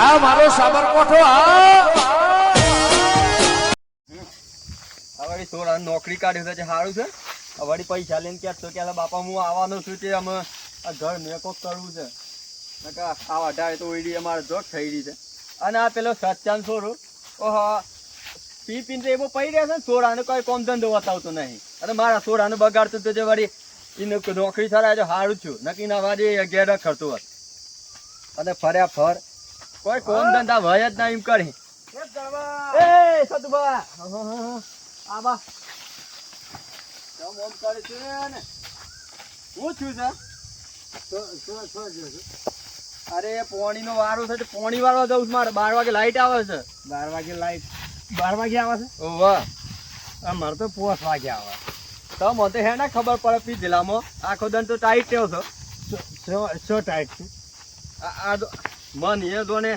હા મારો સાબરકોઠો હા હવે થોડા નોકરી કાઢ્યો છે સારું છે. હવે પૈસા લઈને કહેતો કે બાપા હું આવવાનો છું તે અમે આ ઘર મેકો કરવું છે. આ વાઢાએ તો ઓઈડી અમારે જોક થઈ રહી છે. અને આ પેલો સચ્ચાન છોરો ઓહો પી પીને એવો પડી રહ્યા છે ને છોરાને કોઈ કોમ ધંધો બતાવતો નહીં. અને મારા છોરાને બગાડતો તો જે વળી એને નોકરી થરાય તો સારું છું નક્કી ના વાજે ઘેર ખરતું હોત. અને ફર્યા ફર કોઈ કોમ ધંધા ભય જ ના એમ કરી. એ સતુભા આબા ઓમ કરે છે ને હું છું છે. અરે પોણી નો વારો છે પોણી વાળવા જવું મારે 12 વાગે લાઈટ આવે છે. 12 વાગે લાઈટ 12 વાગે આવે છે? વાહ અમારે તો 5 વાગે આવે. તો મને હે ને ખબર પડે પી જિલ્લામાં આખો દન તો ટાઈટ થયો છો. સો ટાઈટ છે. આ મન એ દોને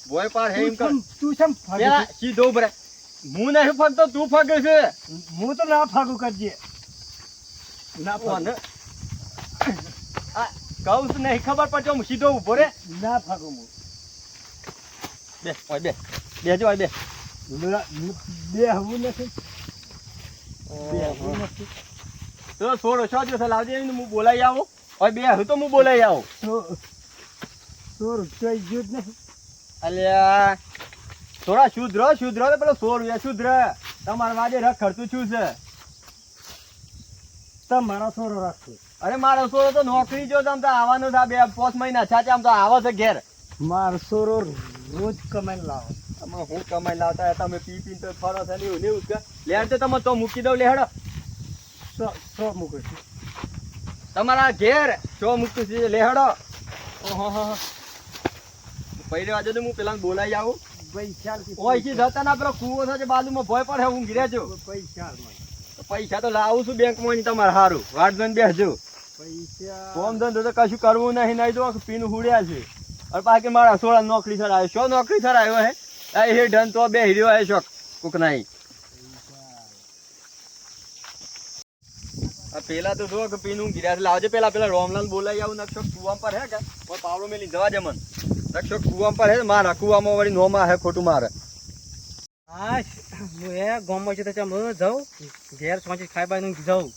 ભોય પાર હે એમ કર તું કેમ ફાગે છે? સીધો ઉભરે હું નહીં ફગતો તું ફગે છે. હું તો ના ફાગું કરજે ના ફાગું. આ કહું છું નહીં ખબર પડતો હું સીધો ઉભો રે ના ફાગું હું બે ઓય બે બેજો ઓય બે બે હું નથી તો છોડો છો જો લાવજે હું બોલાઈ આવું ઓય બે હું તો હું બોલાઈ આવું. સો રૂપિયા ગયો જ નથી. અલ્યા થોડા શુદ્ર પેલો 100 રૂપિયા શુદ્ર તમારા વાજે રખ ખર્ચું શું છે. તમારા સોરો રાખજો. અરે મારો સોરો તો નોકરી જો તમ તો આવવાનો છે 2-5 મહિના છાચે આમ તો આવે છે ઘેર. મારો સોરો રોજ કમાઈને લાવો. તમે હું કમાઈ લાવતા તમે પી પીને તો ફરો છે ને એવું કે લેડ તો તમે તો મૂકી દઉં લેડો 100 મૂકું છું તમારા ઘેર 100 મૂકું છે લેડો. ઓહો પૈરે વાજે તો હું પેલા બોલાઈ આવું. પૈસા ઓયથી જતા ના પેલો કૂવો છે બાજુમાં ભોય પડે હું ઘીરે જો પૈસા તો લાવું છું બેંકમાં તમારે સારું વાટ જોઈને બેસજો. પૈસા કોમ ધંધો તો કશું કરવું નહીં તો પીનું હુડ્યા છે. અને બાકી મારા સોળા નોકરી થરાયો શો નોકરી થરાયો હે એ ઢન તો બે હીરો હે શોખ કુક નહીં. આ પેલા તો જો કે પીનું ગિરા લાવજે પેલા રોમલાલ બોલાઈ આવું નક્ષો કુવા પર હે કે પાવડો મેલી જવા દે મન નક્ષો કુવા પર હે મારા કુવામાં વળી નોમાં હે ખોટું મારે. હા હું એ ગામમાં છે તો ચમ જાઉં ઘેર સોંચી ખાઈ બાઈ જાઉં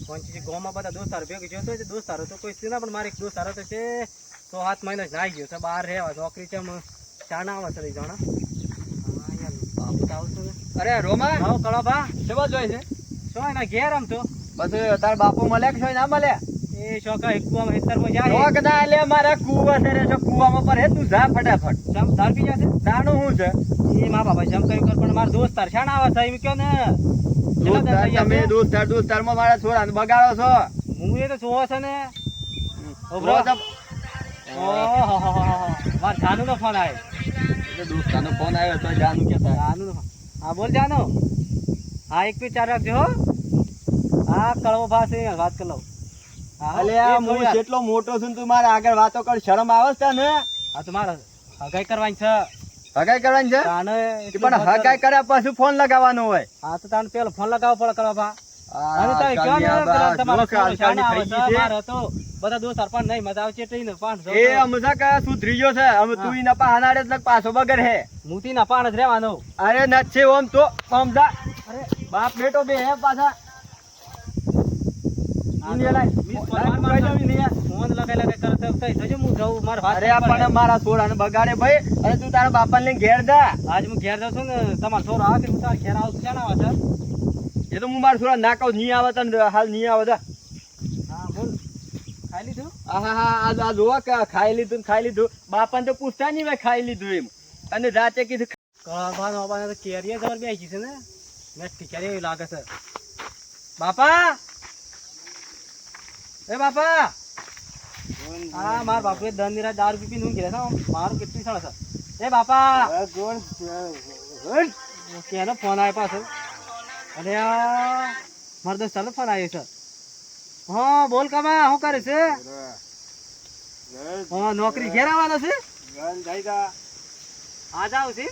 સોંચી ગામમાં બધા દોસ્તારો ભેગી ગયો તો દોસ્તારો તો કોઈ છે ના પણ મારે એક દોસ્તારો તો છે 6-7 મહિના જ નાઈ ગયો છે બહાર રહેવા નોકરી છે ચાના આવે છે લઈ જાણા. હા યાર બાપુ તો આવતું ને. અરે રોમા આવો કળો ભા શેવા જોઈ છે શું એના ઘેર આમ તો બસ તાર બાપુ મળ્યા કે શું ના મળ્યા. એ શોકા કુવામાં હેતરમાં જાય શોખ ના લે મારા કુવા છે રે જો કુવામાં પર હે તું જા ફટાફટ. જમ તાર પી જશે તાનું શું છે એ મા બાપા જમ કર્યું કર પણ મારા દોસ્તાર શાના આવે છે એમ કયો ને તમે દોસ્તારમાં મારા છોરાને બગાડો છો. હું એ તો જોવો છે ને ઓહો માર જાનુ નો ફોન આવ્યો. દોસ્તાનો ફોન આવ્યો તો જાનું કેતા જાનુ નો ફોન. હા બોલ જાનો. હા એક પી ચાર રાખજો હો. હા કળવો પાસે વાત કરી લઉં. અલ્યા હું કેટલો મોટો છું તું મારે આગળ વાતો કર શરમ આવે છે ને. હા તો મારે હગાઈ કરવાની છે. હગાઈ કરવાની છે તાને પણ હગાઈ કર્યા પછી ફોન લગાવવાનો હોય. હા તો તાને પેલો ફોન લગાવવો પડે કરવા ભા. અને તો કયો ને તમારો મારે તો બધા દોસ્તાર પણ નહીં મજા આવે છે ને પાણ એ અમસા કયા સુધરી ગયો છે અમે તું ઈ નપા હાનાડે જ પાછો બગર હે મૂતી ના પાણ જ રહેવાનો. અરે નચ્છે ઓમ તો ઓમ જા અરે બાપ બેટો બે હે પાછા મારા છોરાને બગાડે ભાઈ અને તું તારા બાપા લઈને ઘેર જા. આજ હું ઘેર જાઉં છું ને તમારો છોરો આવે કે હું તારા ઘેર આવું ક્યાં આવે છે એ તો હું મારા છોરા ના કહું નહીં આવે તને હાલ નહીં આવે જા. હા બોલ ખાઈ લીધું. હા જોવા કે ખાઈ લીધું બાપાને તો પૂછતા નહીં મેં ખાઈ લીધું એમ અને રાતે કીધું કેરીએ જબર બેસી છે ને મેં કેરી એવી લાગે છે. બાપા એ બાપા હા મારા બાપુ દન નિરાત દારૂ પી પીને ઊંઘી રહ્યા છે મારું કેટલી સળ છે. એ બાપા કેનો ફોન આવ્યો પાછો. અરે મારા દોસ્તારનો ફોન આવ્યો છે. હા બોલ કમા શું કરે છે. હા નોકરી ઘેર આવવાનો છે. આ જાવ છે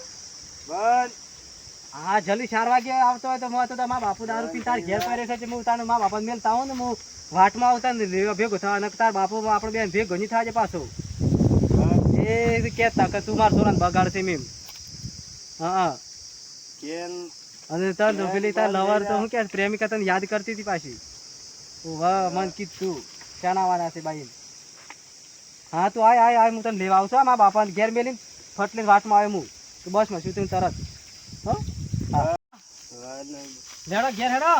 હા જલ્દી 4 વાગે આવતો હોય તો હું તો મારા બાપુ દારૂ પી તાર ઘેર પડે છે હું તારે મારા બાપાને મેલતા હોઉં ને હું વાટમાં આવતા ને ભેગો થવા તાર બાપુ આપણે બેન ભેગો નહીં થાય પાછો. એ કહેતા કે તું મારા છોરાને બગાડશે એમ. હા કેમ અને તાર તો પેલી તાર લવર તો હું કે પ્રેમિકા તને યાદ કરતી હતી પાછી. વાહ મન કીધું ક્યાં વાળા છે બાઈ. હા તું આય હું તને લેવા આવું છું. મારા બાપાને ઘેર મેલીને ફટલીને વાટમાં આવ્યો હું. તું બસમાં શું તું તરત હો લેડો ઘેર હેડો.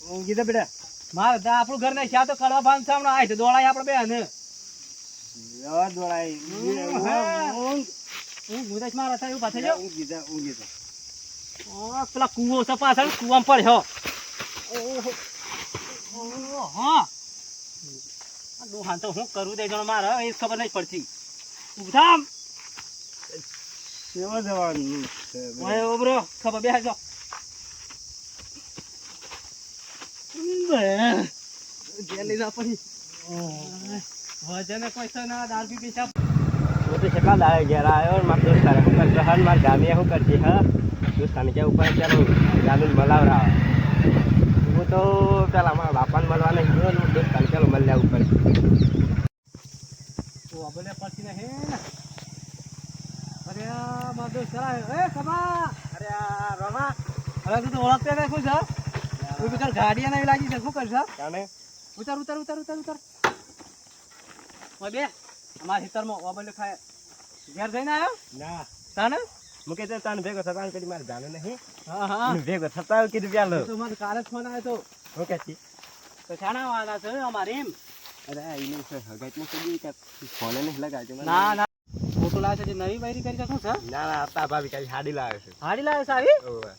હું કીધું બેટા મારે આપણું ઘર નહીં ત્યાં તો કડવા બાંધ સામનો આય તો દોડાય આપણે બે ને દોડાઈ હું ગુદેશ મારા થાય એવું પાછળ જાઉં. હું કીધું પેલા કૂવો છે પાછળ કૂવામાં પડ્યો. હા ડોહાન તો હું કરું દે જણ મારે એ ખબર નહીં પડતી. ઉભા કેવા જવાનું ઓય ઓબરો ખબર બે જો ઘેર લઈ જા પછી વજન પૈસા ના દાળ બી પૈસા. હું તો કેટલા દાડે ઘેર આવ્યો મારા દોસ્તારે શું કરશે હા મારા ગામીએ શું કરશે હા દોસ્તાને કે ઉપર ચાલો ગામીને બોલાવરા. હું તો પેલા મારા બાપાને મળવા નહીં ગયો દોસ્તાને ચાલો મળ્યા ઉપર. તો બોલે પછી ને હે ને અરે મારો દોસ્ત ચલાવે એ ખબા અરે આ રમા હવે તું તો ઓળખતે નહીં ખુશ હા કોઈ બિચાર ગાડી નહીં લાગી છે શું કરશે કાને ઉતાર ઓય બે અમારા ખેતરમાં ઓબલે ખાય ઘેર જઈને આવ્યો ના તાને હું કીધું તને ભેગો થતા કરી મારે જાણું નહીં હા ભેગો થતા કીધું પેલો તો મારે કાલે જ ફોન આવ્યો હું કહેતી તો શાના વાળા છે અમારે એમ અરે એને હગાઈનું કીધું કે ફોને નહીં લગાવજો મને. ના ફોટો લાવે છે જે નવી વાયરી કરી શકું છે ના ના હતા ભાભી કઈ હાડી લાવે છે હાડી લાવે છે આવી ઓવે.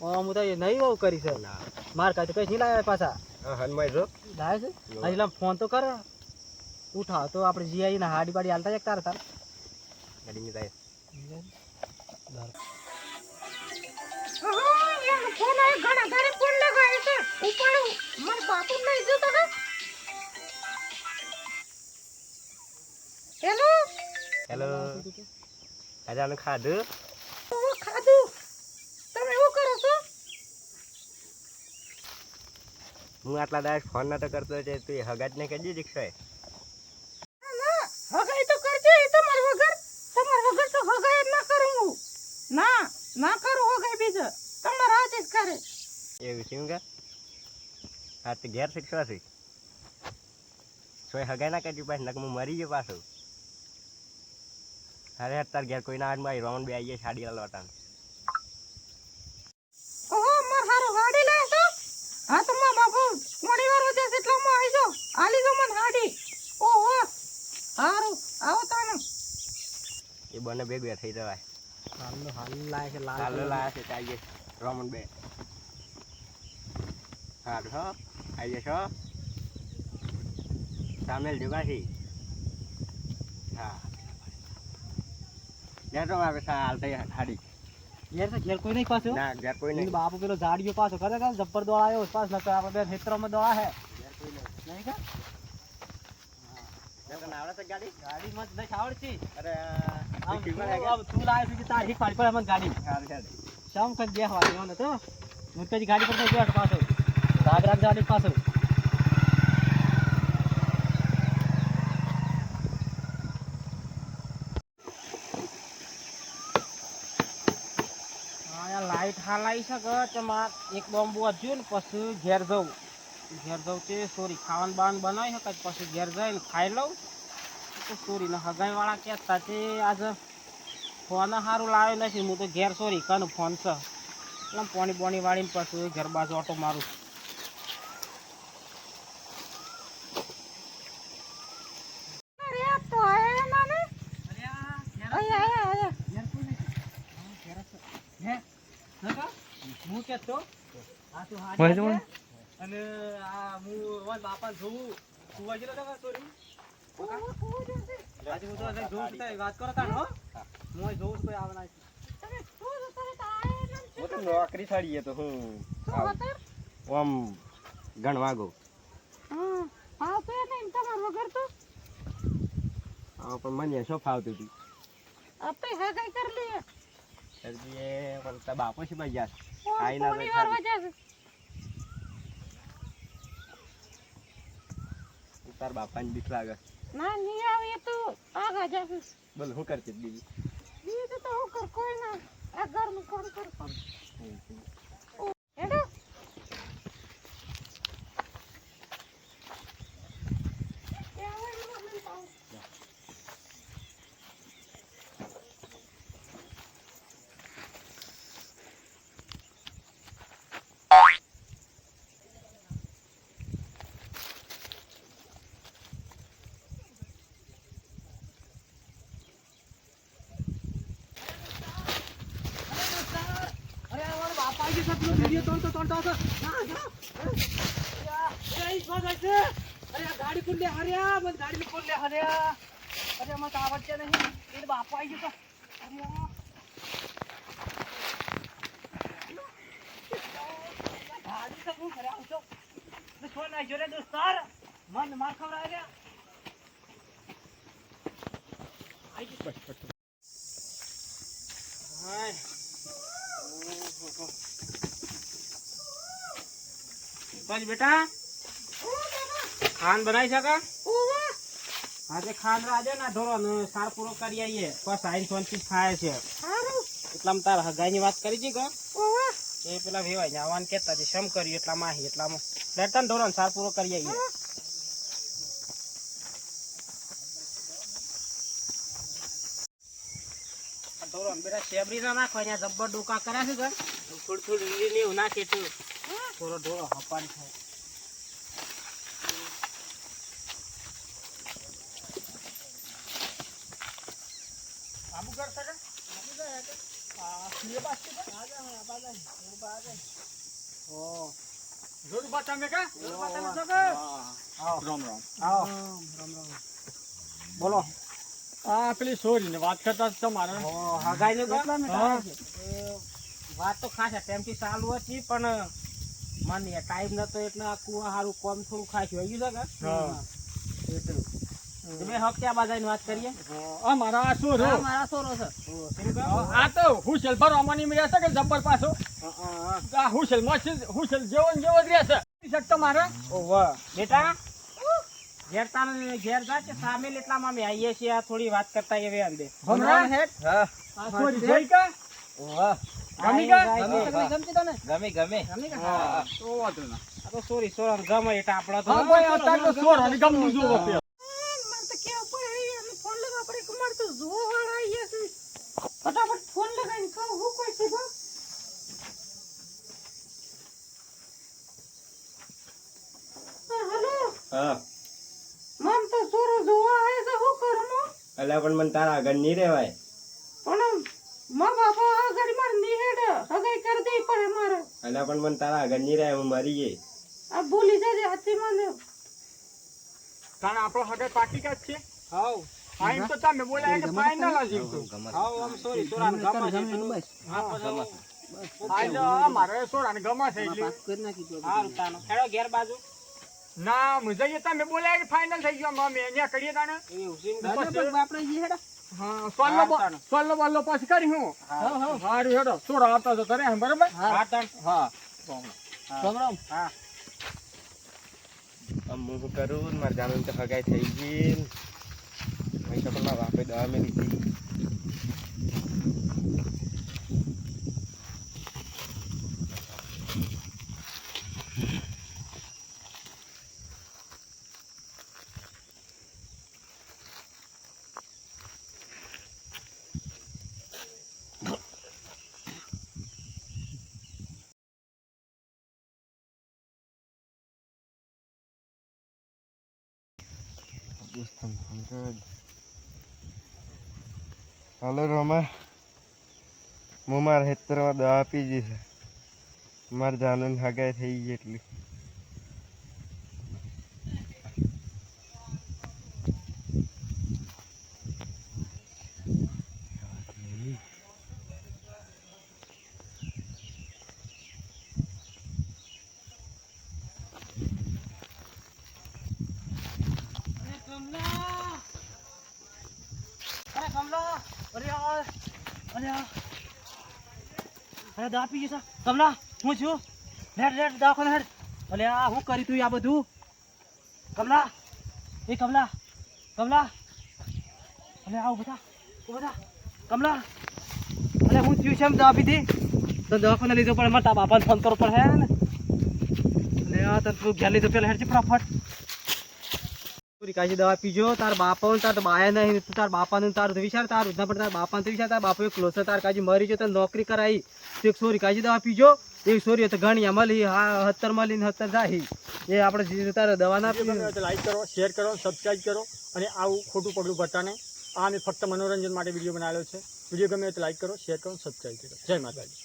હું તો એ નવી બહુ કરી છે ના માર કાંઈ તો કઈ નહીં લાવે પાછા હનમાઈ જો લાવે છે હજી લાવ ફોન તો કરે ઉઠાવ તો આપણે જીઆઈ ને હાડી બાડી હાલતા એક તાર ગાડીની જાય હેલો આજે ખાધું હું આટલા દાડ ફોન નતો કરતો છે તું હગાત ને કદી દીક્ષાય એવું શું કે હા તો ઘેર શીખવા છે સોય હગાઈ ના કરતી પાછી નક હું મરી ગયો પાછો. અરે તાર ઘેર કોઈ ના આવે રાઉન્ડ બે આવીએ સાડી હલવાટા એ બંને ભેગું થઈ જવાય. હાલ લાવે છે ચાલો લાયા છે આવીએ રાઉન્ડ બે સારું હો આવીએ છો સામેલ જુગાથી હા ઘેર તો આવે હાલ થઈ હાડી ઘેર છે ઘેર કોઈ નહીં પાછું ના ઘેર કોઈ નહીં બાપુ પેલો ઝાડીઓ પાછો ખરેખર જબ્બર દોડાયો પાછ નકર આપણે બે ખેતરોમાં દોડા હે ઘેર કોઈ નહીં નહીં કે તને આવડે છે ગાડી ગાડી મત નહીં આવડતી અરે આમ તું લાવે છે કે તાર હિક પાડી પડે મને ગાડી સારું સારું શામ કઈ બેસવા દેવાનો તો હું કદી ગાડી પર બેઠ પાછો રાગ ગાડી પાછો લાઈટ હાલ આવી શકે તેમાં એક બોમ્બ વધ્યો ને પછી ઘેર જવું તે સોરી ખાવાનું બાવાનું બનાવી શકે પછી ઘેર જઈને ખાઈ લઉં તો સોરીને હગાઈવાળા કહેતા તે આજે ફોન સારું લાવ્યો નથી હું તો ઘેર સોરી કાનું ફોન છે એટલે પોણી બોણી વાળીને પછી ઘર બાજુ ઓટો મારું. હું કેતો અને આ હું બાપા જોઉં સુવા ગયેલો હતો સોરી આજે હું તો જોઉં છું વાત કરો તાણ હો હું જોઉં કોઈ આવે ના હું તો નોકરી છડીએ તો હું આમ ગણવા ગો હા પણ મને શું ફાવતું હતું પણ તાર બાપો છે ભાઈ યાર આઈ ના તાર બાપાને બીક લાગે ના નહીં આવે તો આગળ મજા છે બોલ શું કરતી બીજી બીજું તો હું કર કોઈ ના આ ઘરનું કામ કર હેડો ગાડી કુંડે હર્યા મને ગાડી કુંડે હર્યા અરે મને તો આવડશે નહીં એ બાપા આવી ગયો ગાડી તો હું ઘરે આવતો છોડ નાખ્યો રે દોસ્તાર મન માર ખવડાવે રે આવી ગયો હાય બસ બેટા ખાન બનાવી શકા આજે ખાન રાજે ના ઢોરો ને સાર પૂરો કરી આવીએ બસ આઈન શાંતિ ખાય છે એટલામાં તાર હગાઈની વાત કરી છે કે એ પેલા વેવાય ને આવવાનું કેતા છે શમ કર્યું એટલામાં આહી એટલામાં લેતા ને ઢોરો સાર પૂરો કરી આવીએ ઢોરો બેટા શેબરી ના નાખો અહીંયા જબ્બર ડોકા કર્યા છે કે થોડું થોડું ને એવું નાખે તો થોડો ઢોરો હપાડી થાય આબુ કર સકે આબુ જાય કે આ સીએ પાસ કે આ બાજા ઓ જોડ બાટા મે કા જોડ બાટા મે સકે આવો રામ રામ આવો રામ રામ બોલો આ પેલી સોરી ને વાત કરતા તમારે ઓ હગાઈ ને કેટલા મિનિટ વાત તો ખાસ ટાઈમથી ચાલુ હતી પણ મને ટાઈમ નતો એટલે આ કુવા હારું કોમ થોડું ખાસ હોય ગયું છે કે એટલે તમે હક ક્યાં બાજાની વાત કરીએ આ મારા આ સોરો હા મારા સોરો છે આ તો હુસેલ ભરો અમાની મળ્યા છે કે જબ્બર પાછો આ હુસેલ મસ્ત હુસેલ જેવો ને જેવો જ રહેશે શકતો મારે ઓ વાહ બેટા ઘેર તાને ઘેર જા કે સામે એટલામાં અમે આવીએ છીએ આ થોડી વાત કરતા એવે અંદે હમણાં હેડ હા આ સોરી જોઈ કા વાહ ગમી કા ગમતી તને ગમી ગમી ગમી કા હા તો વાતો ના આ તો સોરી સોરા ગમે એટલે આપડા તો હા ભાઈ અત્યારે તો સોરો ને ગમનું જોવો પે મને તો કેવું પડે અમે ફોન લગાવ આપણે કમાર તો જો વાળા આયા છે ફટાફટ ફોન લગાવીને કહું હું કોઈ છે બા હેલો હા મમ તો સોરો જોવા આવે છે હું કરું અલ્યા પણ મને તારા આગળ નહીં રહેવાય પણ મા બાપા આ ગાડી માર નીહેડ હગાઈ કરી દે પડે મારે અલ્યા પણ મને તારા આગળ નહીં રહેવાય હું મરી ગઈ આ ભૂલી જજે હાથી મને કારણ આપણો હગે પાકી કા છે હાઉ ફાઈન તો તમે બોલાય કે ફાઈનલ જ તો હાઉ આમ સોરી સોરા ગમે છે બસ હા ફાઈન અમારે સોરા ને ગમા છે એટલે હા તાનો હેડો ઘેર બાજુ ના મુજે તમે બોલાય કે ફાઈનલ થઈ ગયો અમે અહીંયા કરીએ તાને એવું સીન આપણે જી હેડો હા સોલ્લો બોલ્લો પછી કરી હું હા હારું હેડો સોરા આવતા તો કરે બરાબર હા તાન હા રામ રામ હા આમ હું શું કરું મારે જાણું તો હગાઈ થઈ ગઈ ભાઈ તો પણ બાપે દવા મેં લીધી હાલો રોમા હું મારા હેતરમાં દવા આપી દીધી મારે જાનું હગાઈ થઈ ગઈ એટલી અરે દા પી જશે કમલા હું છું હેડ દવાખાને હેડ અલે આ હું કરી તું આ બધું કમલા એ કમલા કમલા અલે આવ બધા કમલા અલે હું થયું છે એમ દવા પીધી તો દવાખાને લીધો પણ મારા બાપાને ફોન કરવો પડે ને અલે આ તું ઘેર લીધો પેલા હેડ છે ફટાફટ પૂરી કાજી દવા પીજો તાર બાપા તાર બાયા નહીં તાર બાપાનું તાર વિચાર તાર ઉધા પણ તાર બાપાને વિચાર તાર બાપો એક ક્લોઝ તાર કાજી મરી જો તો નોકરી કરાવી તો એક સોરી કાજી દવા પીજો એક સોરી તો ઘણી મળી હા 70 મળીને 70 જાય એ આપણે તાર દવા ના લાઈક કરો શેર કરો સબસ્ક્રાઈબ કરો અને આવું ખોટું પગલું ભરતા નહીં આ મેં ફક્ત મનોરંજન માટે વિડીયો બનાવેલો છે વિડીયો ગમે તો લાઈક કરો શેર કરો સબસ્ક્રાઈબ કરો જય માતાજી